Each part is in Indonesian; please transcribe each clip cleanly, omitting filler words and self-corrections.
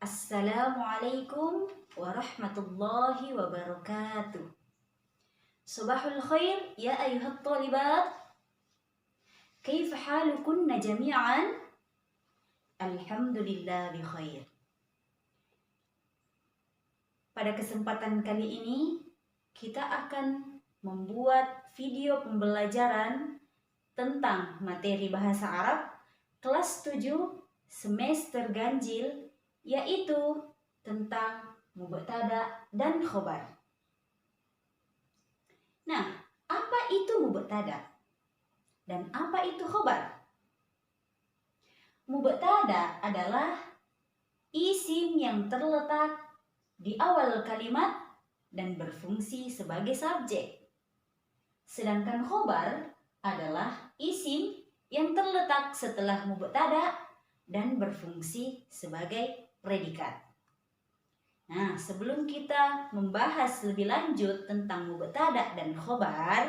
Assalamualaikum warahmatullahi wabarakatuh. Subahul khair ya ayuhat talibat. Kaifa halukunna jami'an? Alhamdulillah bi khair. Pada kesempatan kali ini kita akan membuat video pembelajaran tentang materi bahasa Arab kelas 7 semester ganjil, yaitu tentang mubtada dan khobar. Nah, apa itu mubtada dan apa itu khobar? Mubtada adalah isim yang terletak di awal kalimat dan berfungsi sebagai subjek. Sedangkan khobar adalah isim yang terletak setelah mubtada dan berfungsi sebagai predikat. Nah, sebelum kita membahas lebih lanjut tentang mubtada dan khobar,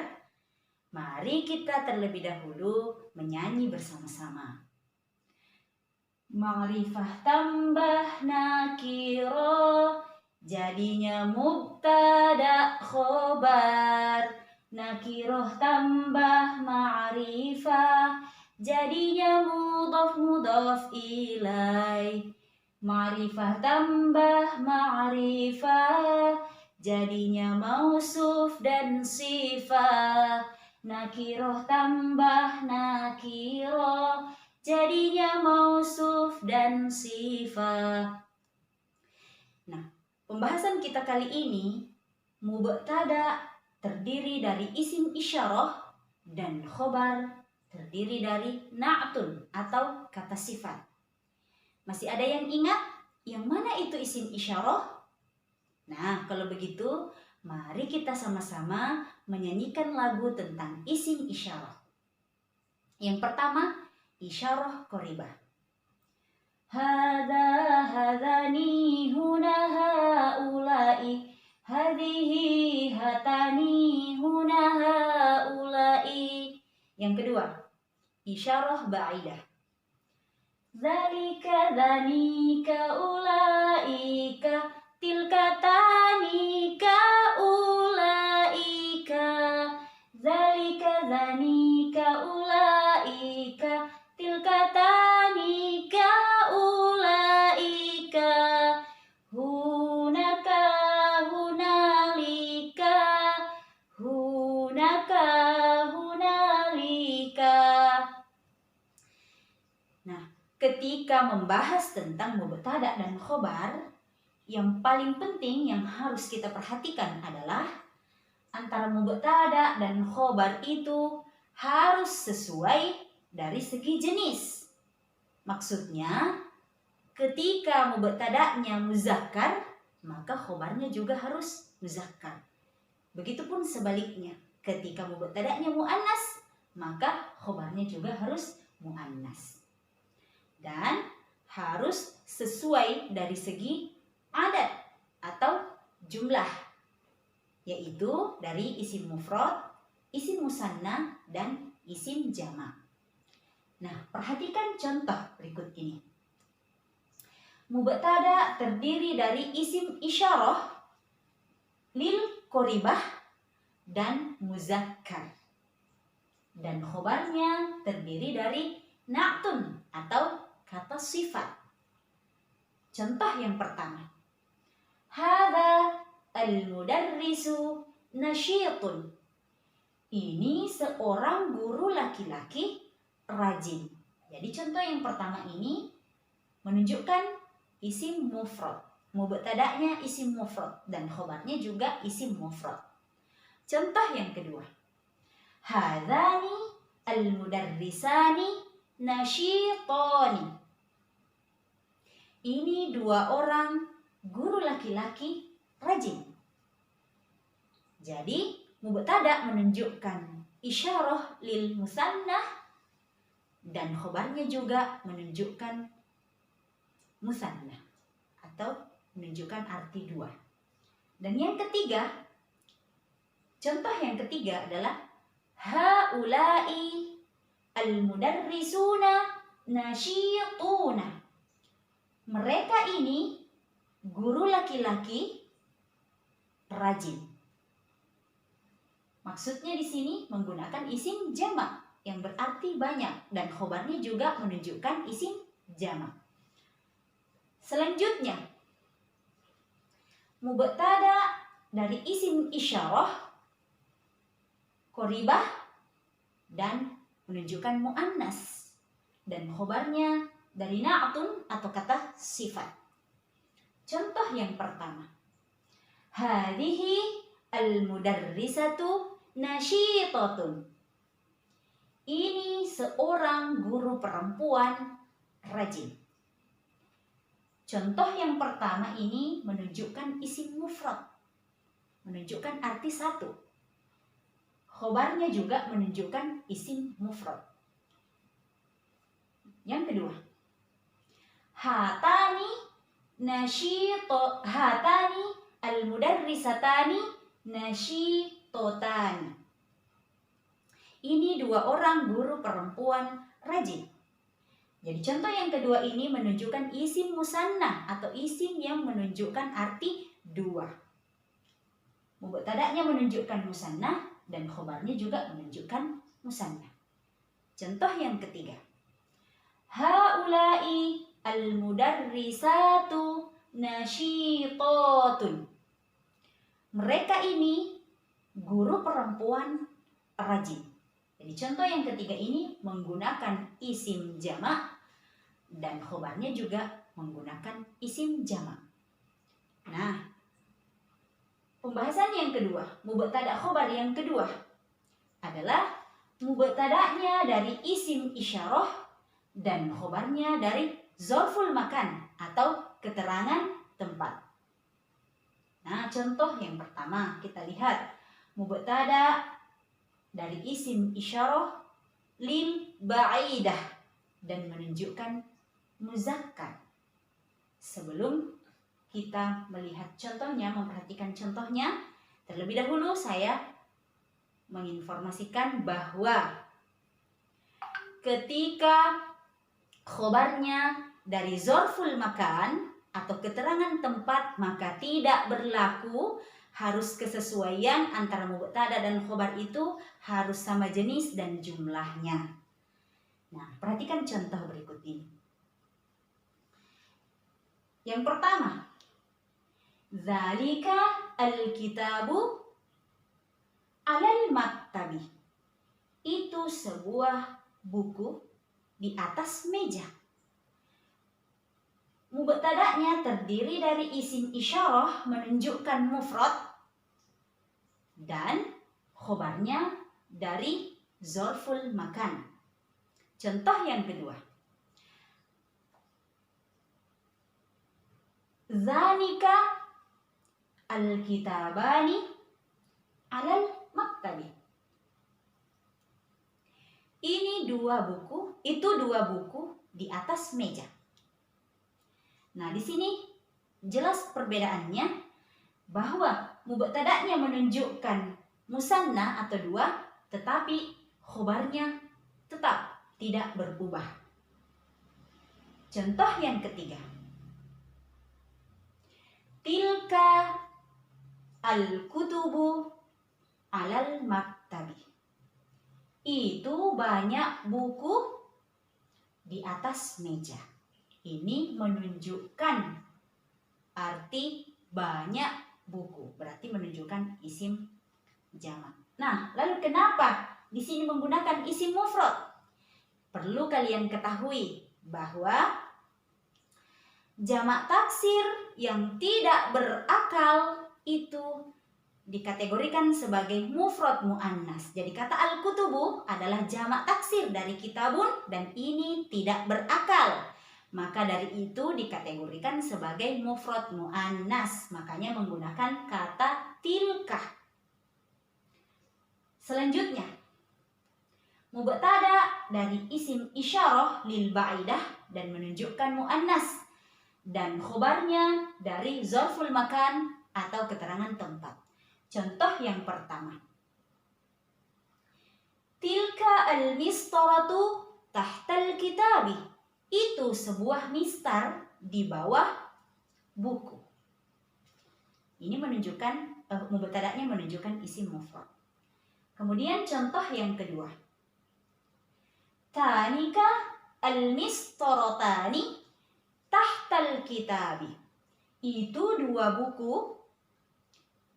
mari kita terlebih dahulu menyanyi bersama-sama. Ma'rifah tambah nakiro, jadinya mubtada khobar. Nakiroh tambah ma'rifah, jadinya mudhaf ilai. Ma'rifah tambah ma'rifah, jadinya mausuf dan sifah. Nakiroh tambah nakiroh, jadinya mausuf dan sifah. Nah, pembahasan kita kali ini, mubtada terdiri dari isim isyarah dan khobar terdiri dari na'tun atau kata sifat. Masih ada yang ingat yang mana itu isim isyarah? Nah, kalau begitu mari kita sama-sama menyanyikan lagu tentang isim isyarah. Yang pertama, isyarah qoribah. Hadani huna haulai, hadhihi hatani huna haulai. Yang kedua, isyarah ba'idah. Zalika dhanika ulaika, tilka tanika ulaika. Zalika dhanika ulaika, tilka tanika ulaika. Hunaka hunalika, hunaka hunalika. Nah, ketika membahas tentang mubtada dan khobar, yang paling penting yang harus kita perhatikan adalah antara mubtada dan khobar itu harus sesuai dari segi jenis. Maksudnya, ketika mubtada'nya muzakkar, maka khobarnya juga harus muzakkar. Begitupun sebaliknya, ketika mubtada'nya muannas, maka khobarnya juga harus muannas. Dan harus sesuai dari segi adat atau jumlah, yaitu dari isim mufrad, isim musanna, dan isim jama'. Nah, perhatikan contoh berikut ini. Mubtada terdiri dari isim isyarah, lil qoribah, dan muzakkar. Dan khobarnya terdiri dari na'tun atau kata sifat. Contoh yang pertama. Hadza al-mudarrisu nasyitun. Ini seorang guru laki-laki rajin. Jadi contoh yang pertama ini menunjukkan isim mufrad. Mubtada'nya isim mufrad dan khobarnya juga isim mufrad. Contoh yang kedua. Hadzani al-mudarrisani nasyitani. Ini dua orang guru laki-laki rajin. Jadi mubtada menunjukkan isyarah lil musannah dan khobarnya juga menunjukkan musannah atau menunjukkan arti dua. Dan yang ketiga, contoh yang ketiga adalah haulai al-mudarrisuna nasyituna. Mereka ini guru laki-laki rajin. Maksudnya di sini menggunakan isim jamak yang berarti banyak dan khobarnya juga menunjukkan isim jamak. Selanjutnya, mubtada dari isim isyarah qoribah dan menunjukkan muannas dan khobarnya dari na'tun atau kata sifat. Contoh yang pertama, hadhihi al-mudarrisatu nasyitatun. Ini seorang guru perempuan rajin. Contoh yang pertama ini menunjukkan isim mufrad, menunjukkan arti satu. Khobarnya juga menunjukkan isim mufrad. Yang kedua, hatani al-mudarrisatani nasyitotani. Ini dua orang guru perempuan rajin. Jadi contoh yang kedua ini menunjukkan isim musanna atau isim yang menunjukkan arti dua. Mubtada'nya menunjukkan musanna dan khobarnya juga menunjukkan musanna. Contoh yang ketiga, haula'i al-mudarrisatu nasyitatun. Mereka ini guru perempuan rajin. Jadi contoh yang ketiga ini menggunakan isim jamak dan khobarnya juga menggunakan isim jamak. Nah, pembahasan yang kedua, mubtada khobar yang kedua adalah mubtada'nya dari isim isyarah dan khobarnya dari zorful makan atau keterangan tempat. Nah, contoh yang pertama kita lihat mubtada dari isim isyarah lil ba'idah dan menunjukkan muzakkar. Sebelum kita melihat contohnya, memperhatikan contohnya, terlebih dahulu saya menginformasikan bahwa ketika khobarnya dari zorful makan atau keterangan tempat, maka tidak berlaku harus kesesuaian antara mubtada dan khobar itu harus sama jenis dan jumlahnya. Nah, perhatikan contoh berikut ini. Yang pertama, zalika al-kitabu alal maktabi. Itu sebuah buku di atas meja. Mubtada'nya terdiri dari isim isyarah menunjukkan mufrad dan khobarnya dari zorful makan. Contoh yang kedua, zanika al-kitabani alal maktabi. Ini dua buku di atas meja. Nah, di sini jelas perbedaannya bahwa mubtada'nya menunjukkan musanna atau dua, tetapi khobarnya tetap tidak berubah. Contoh yang ketiga, tilka al-kutubu alal maktabi. Itu banyak buku di atas meja. Ini menunjukkan arti banyak buku, berarti menunjukkan isim jamak. Nah, lalu kenapa di sini menggunakan isim mufrad? Perlu kalian ketahui bahwa jamak taksir yang tidak berakal itu dikategorikan sebagai mufrad muannas. Jadi kata al-kutubu adalah jamak taksir dari kitabun dan ini tidak berakal. Maka dari itu dikategorikan sebagai mufrad muannas. Makanya menggunakan kata tilka. Selanjutnya, mubtada dari isim isyarah lil ba'idah dan menunjukkan muannas dan khobarnya dari zorful makan atau keterangan tempat. Contoh yang pertama, tilka al-mistaratu tahtal kitabi. Itu sebuah mistar di bawah buku. Ini menunjukkan mubtada'nya menunjukkan isim mufrad. Kemudian contoh yang kedua. Tanika al-mistorotani tahtal kitabi. Itu dua buku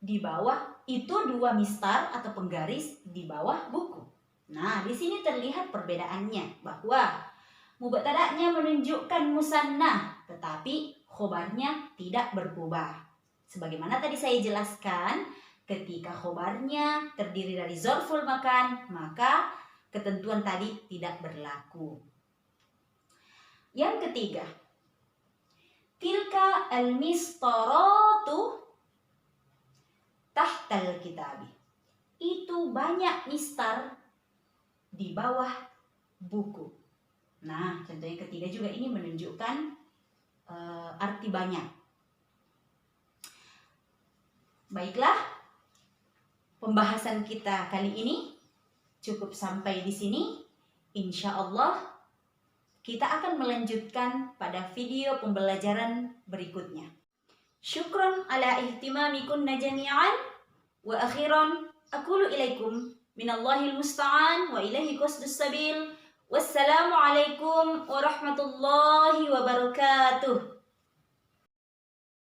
di bawah, itu dua mistar atau penggaris di bawah buku. Nah, di sini terlihat perbedaannya bahwa mubtada'nya menunjukkan musannah, tetapi khobarnya tidak berubah. Sebagaimana tadi saya jelaskan, ketika khobarnya terdiri dari zorful makan, maka ketentuan tadi tidak berlaku. Yang ketiga, tilka al-mistaratu tahtal kitabi. Itu banyak mistar di bawah buku. Nah, contoh yang ketiga juga ini menunjukkan arti banyak. Baiklah, pembahasan kita kali ini cukup sampai di sini. Insya Allah kita akan melanjutkan pada video pembelajaran berikutnya. Syukran ala ihtimamikunna jami'an wa akhiran aqulu ilaikum minallahil musta'an wa ilaihi qasdus sabil. Wassalamualaikum warahmatullahi wabarakatuh.